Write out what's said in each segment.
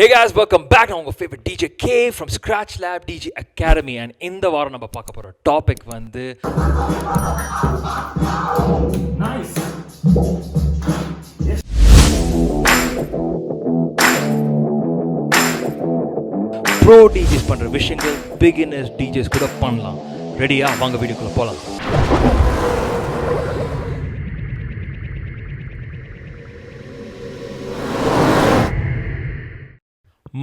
Hey guys, welcome back to our favorite DJ K from Scratch Lab DJ Academy. And in the வாரம் நம்ம பார்க்க போற topic வந்து Nice. Bro DJs பண்ற விஷயங்கள் பிகினர்ஸ் DJs கூட பண்ணலாம். ரெடியா? வாங்க வீடியோக்குள்ள போலாம்.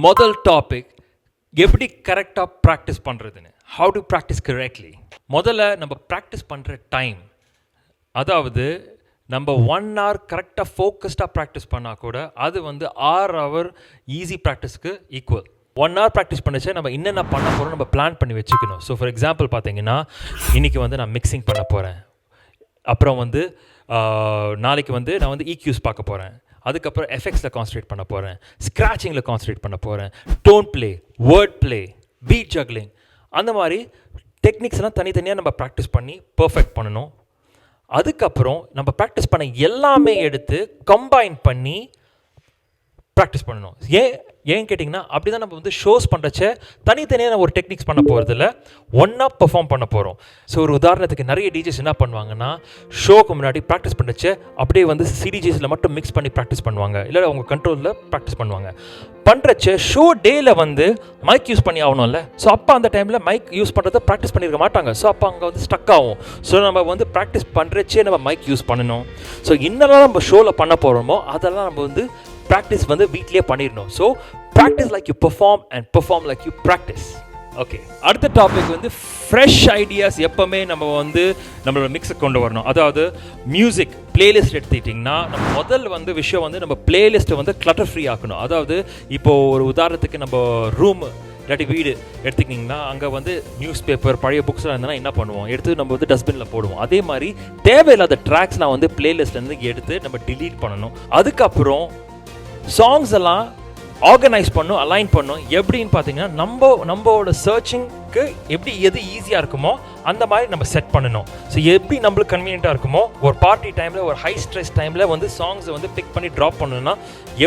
முதல் டாபிக் எப்படி கரெக்டாக ப்ராக்டிஸ் பண்ணுறதுன்னு. How to practice correctly. முதல்ல நம்ம ப்ராக்டிஸ் பண்ணுற டைம், அதாவது நம்ம 1 hour கரெக்டாக ஃபோக்கஸ்டாக ப்ராக்டிஸ் பண்ணால் கூட அது வந்து 6 hour ஈஸி ப்ராக்டிஸ்க்கு ஈக்குவல். 1 hour ப்ராக்டிஸ் பண்ணிச்சா நம்ம என்னென்ன பண்ண போகிறோம் நம்ம பிளான் பண்ணி வச்சுக்கணும். ஸோ ஃபார் எக்ஸாம்பிள் பார்த்தீங்கன்னா இன்றைக்கி வந்து நான் மிக்சிங் பண்ண போகிறேன், அப்புறம் வந்து நாளைக்கு வந்து நான் வந்து EQs பார்க்க போகிறேன், அதுக்கப்புறம் எஃபெக்ட்ஸில் கான்சன்ட்ரேட் பண்ண போகிறேன், ஸ்க்ராச்சிங்கில் கான்சன்ட்ரேட் பண்ண போகிறேன், tone play, word play, beat juggling, அந்த மாதிரி டெக்னிக்ஸ்லாம் தனித்தனியாக நம்ம ப்ராக்டிஸ் பண்ணி பர்ஃபெக்ட் பண்ணணும். அதுக்கப்புறம் நம்ம ப்ராக்டிஸ் பண்ண எல்லாமே எடுத்து கம்பைன் பண்ணி ப்ராக்டிஸ் பண்ணணும். ஏன் கேட்டிங்கன்னா அப்படி தான் நம்ம வந்து ஷோஸ் பண்ணுறச்ச தனித்தனியாக ஒரு டெக்னிக்ஸ் பண்ண போகிறதில்ல, ஒன்றா பெர்ஃபார்ம் பண்ண போகிறோம். ஸோ ஒரு உதாரணத்துக்கு நிறைய டிஜேஸ் என்ன பண்ணுவாங்கன்னா ஷோக்கு முன்னாடி ப்ராக்டிஸ் பண்ணுறச்ச அப்படியே வந்து சிடிஜிஸில் மட்டும் மிக்ஸ் பண்ணி ப்ராக்டிஸ் பண்ணுவாங்க, இல்லை அவங்க கண்ட்ரோலில் ப்ராக்டிஸ் பண்ணுவாங்க. பண்ணுறச்ச ஷோ டேயில் வந்து மைக் யூஸ் பண்ணி ஆகணும்ல. ஸோ அப்போ அந்த டைமில் மைக் யூஸ் பண்ணுறதை ப்ராக்டிஸ் பண்ணியிருக்க மாட்டாங்க. ஸோ அப்போ அங்கே வந்து ஸ்டக் ஆகும். ஸோ நம்ம வந்து ப்ராக்டிஸ் பண்ணுறச்சே நம்ம மைக் யூஸ் பண்ணணும். ஸோ என்னெல்லாம் நம்ம ஷோவில் பண்ண போகிறோமோ அதெல்லாம் நம்ம வந்து ப்ராக்டிஸ் வந்து வீட்லேயே பண்ணிடணும். So practice like you perform and perform like you practice. Okay, அடுத்த டாபிக் வந்து ஃப்ரெஷ் ஐடியாஸ் எப்போவுமே நம்ம வந்து நம்மளோட மிக்ஸை கொண்டு வரணும். அதாவது மியூசிக் பிளேலிஸ்ட் எடுத்துக்கிட்டிங்கன்னா நம்ம முதல் வந்து விஷயம் வந்து நம்ம பிளேலிஸ்ட்டை வந்து கிளட்டர் ஃப்ரீ ஆக்கணும். அதாவது இப்போது ஒரு உதாரணத்துக்கு நம்ம ரூம் இல்லாட்டி வீடு எடுத்துக்கிட்டிங்கன்னா அங்கே வந்து நியூஸ் பேப்பர் பழைய புக்ஸ்லாம் இருந்தால் என்ன பண்ணுவோம், எடுத்து நம்ம வந்து டஸ்ட்பினில் போடுவோம். அதே மாதிரி தேவையில்லாத ட்ராக்ஸ்லாம் வந்து பிளேலிஸ்ட்லேருந்து எடுத்து நம்ம டிலீட் பண்ணணும். அதுக்கப்புறம் சாங்ஸ் எல்லாம் ஆர்கனைஸ் பண்ணும், அலைன் பண்ணும். எப்படின்னு பார்த்தீங்கன்னா நம்மளோட சர்ச்சிங்க்கு எப்படி எது ஈஸியாக இருக்குமோ அந்த மாதிரி நம்ம செட் பண்ணணும். ஸோ எப்படி நம்மளுக்கு கன்வீனியண்ட்டாக இருக்குமோ, ஒரு பார்ட்டி டைமில் ஒரு ஹை ஸ்ட்ரெஸ் டைமில் வந்து சாங்ஸை வந்து பிக் பண்ணி ட்ராப் பண்ணணும்னா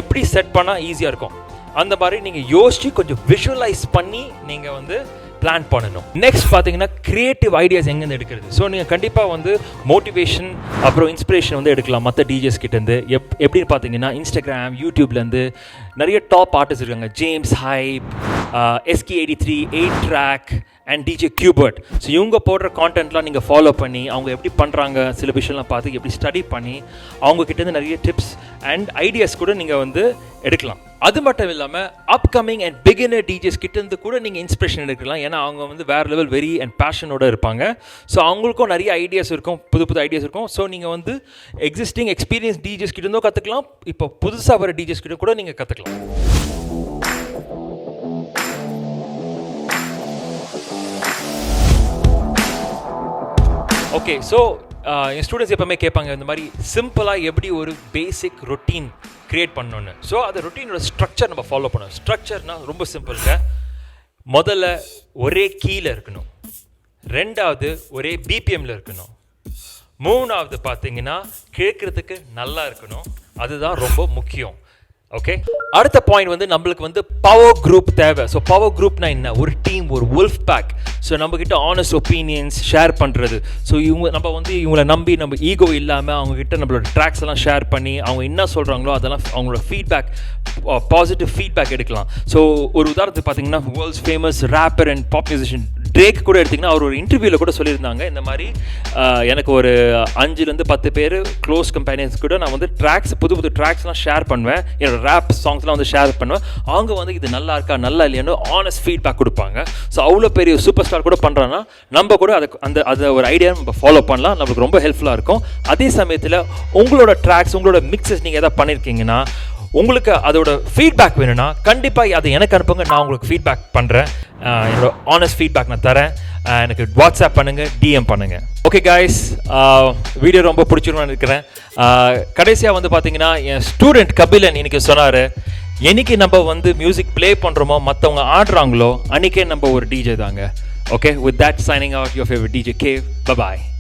எப்படி செட் பண்ணால் ஈஸியாக இருக்கும் அந்த மாதிரி நீங்கள் யோசிச்சு கொஞ்சம் விஷுவலைஸ் பண்ணி நீங்கள் வந்து பிளான் பண்ணணும். நெக்ஸ்ட் பார்த்தீங்கன்னா கிரியேட்டிவ் ஐடியாஸ் எங்கேருந்து எடுக்கிறது. ஸோ நீங்கள் கண்டிப்பாக வந்து மோட்டிவேஷன் அப்புறம் இன்ஸ்பிரேஷன் வந்து எடுக்கலாம் மற்ற டிஜேஸ் கிட்டேருந்து. எப்படின்னு பார்த்தீங்கன்னா இன்ஸ்டாகிராம், யூடியூப்லேருந்து நிறைய டாப் ஆர்டிஸ்ட் இருக்காங்க. James hype, SK83, 8 track and DJ Qbert. So இவங்க போடுற கான்டென்ட்லாம் நீங்கள் ஃபாலோ பண்ணி அவங்க எப்படி பண்ணுறாங்க சில விஷயம்லாம் பார்த்து எப்படி ஸ்டடி பண்ணி அவங்கக்கிட்டேருந்து நிறைய டிப்ஸ் அண்ட் ஐடியாஸ் கூட நீங்கள் வந்து எடுக்கலாம். அது மட்டும் இல்லாமல் அப்கமிங் அண்ட் பிகினர் டிஜேஸ் கிட்டேருந்து கூட நீங்கள் இன்ஸ்பிரேஷன் எடுக்கலாம். ஏன்னா அவங்க வந்து வேறு லெவல் வெரி அண்ட் பேஷனோடு இருப்பாங்க. ஸோ அவங்களுக்கும் நிறைய ஐடியாஸ் இருக்கும், புது ஐடியாஸ் இருக்கும். ஸோ நீங்கள் வந்து எக்ஸிஸ்டிங் எக்ஸ்பீரியன்ஸ் டிஜேஸ் கிட்டேருந்தோ கற்றுக்கலாம், இப்போ புதுசாக வர டிஜேஸ் கிட்ட கூட நீங்கள் கற்றுக்கலாம். ஓகே, ஸோ என் ஸ்டூடெண்ட்ஸ் எப்போவுமே கேட்பாங்க இந்த மாதிரி சிம்பிளாக எப்படி ஒரு பேசிக் ரொட்டீன் க்ரியேட் பண்ணணுன்னு. ஸோ அந்த ரொட்டீனோட ஸ்ட்ரக்சர் நம்ம ஃபாலோ பண்ணணும். ஸ்ட்ரக்சர்னால் ரொம்ப சிம்பிளுங்க. முதல்ல ஒரே கீழே இருக்கணும், ரெண்டாவது ஒரே பிபிஎம்மில் இருக்கணும், மூணாவது பார்த்தீங்கன்னா கேட்குறதுக்கு நல்லா இருக்கணும். அதுதான் ரொம்ப முக்கியம். ஓகே, அடுத்த பாயிண்ட் வந்து நம்மளுக்கு வந்து பவர் குரூப் தேவை. ஸோ பவர் குரூப்னா என்ன, ஒரு டீம், ஒரு wolf pack. ஸோ நம்மக்கிட்ட ஆனஸ்ட் ஒப்பீனியன்ஸ் ஷேர் பண்ணுறது. ஸோ நம்ம வந்து இவங்களை நம்பி நம்ம ஈகோ இல்லாமல் அவங்கக்கிட்ட நம்மளோட ட்ராக்ஸ் எல்லாம் ஷேர் பண்ணி அவங்க என்ன சொல்கிறாங்களோ அதெல்லாம் அவங்களோட ஃபீட்பேக், பாசிட்டிவ் ஃபீட்பேக் எடுக்கலாம். ஸோ ஒரு உதாரணத்துக்கு பார்த்தீங்கன்னா world's famous rapper and pop musician Drake கூட எடுத்திங்கன்னா அவர் ஒரு இன்டர்வியூவில் கூட சொல்லியிருந்தாங்க இந்த மாதிரி எனக்கு ஒரு 5-10 பேர் க்ளோஸ் கம்பெனியன்ஸ் கூட நான் வந்து ட்ராக்ஸ் புது ட்ராக்ஸ்லாம் ஷேர் பண்ணுவேன், என்னோட ரேப் சாங்ஸ்லாம் வந்து ஷேர் பண்ணுவேன். அவங்க வந்து இது நல்லா இருக்கா நல்லா இல்லையானு ஆனஸ்ட் ஃபீட்பேக் கொடுப்பாங்க. ஸோ அவ்வளோ பெரிய சூப்பர் ஸ்டார் கூட பண்ணுறாங்கன்னா நம்ம கூட அதை ஒரு ஐடியா நம்ம ஃபாலோ பண்ணலாம், நம்மளுக்கு ரொம்ப ஹெல்ப்ஃபுல்லாக இருக்கும். அதே சமயத்தில் உங்களோட ட்ராக்ஸ், உங்களோட மிக்சஸ் நீங்கள் எதாவது பண்ணியிருக்கீங்கன்னா உங்களுக்கு அதோட ஃபீட்பேக் வேணும்னா கண்டிப்பாக அதை எனக்கு அனுப்புங்க, நான் உங்களுக்கு ஃபீட்பேக் பண்ணுறேன். என்னோட ஆனஸ்ட் ஃபீட்பேக் நான் தரேன். எனக்கு வாட்ஸ்அப் பண்ணுங்கள், DM பண்ணுங்கள். ஓகே கைஸ், வீடியோ ரொம்ப பிடிச்சிருன்னு நினைக்கிறேன். கடைசியாக வந்து பார்த்தீங்கன்னா என் ஸ்டூடெண்ட் கபிலன் இன்னைக்கு சொன்னார், என்னைக்கு நம்ம வந்து மியூசிக் ப்ளே பண்ணுறோமோ மற்றவங்க ஆடுறாங்களோ அன்றைக்கே நம்ம ஒரு DJ தாங்க. Okay, with that signing out your favourite DJ K. Bye-bye.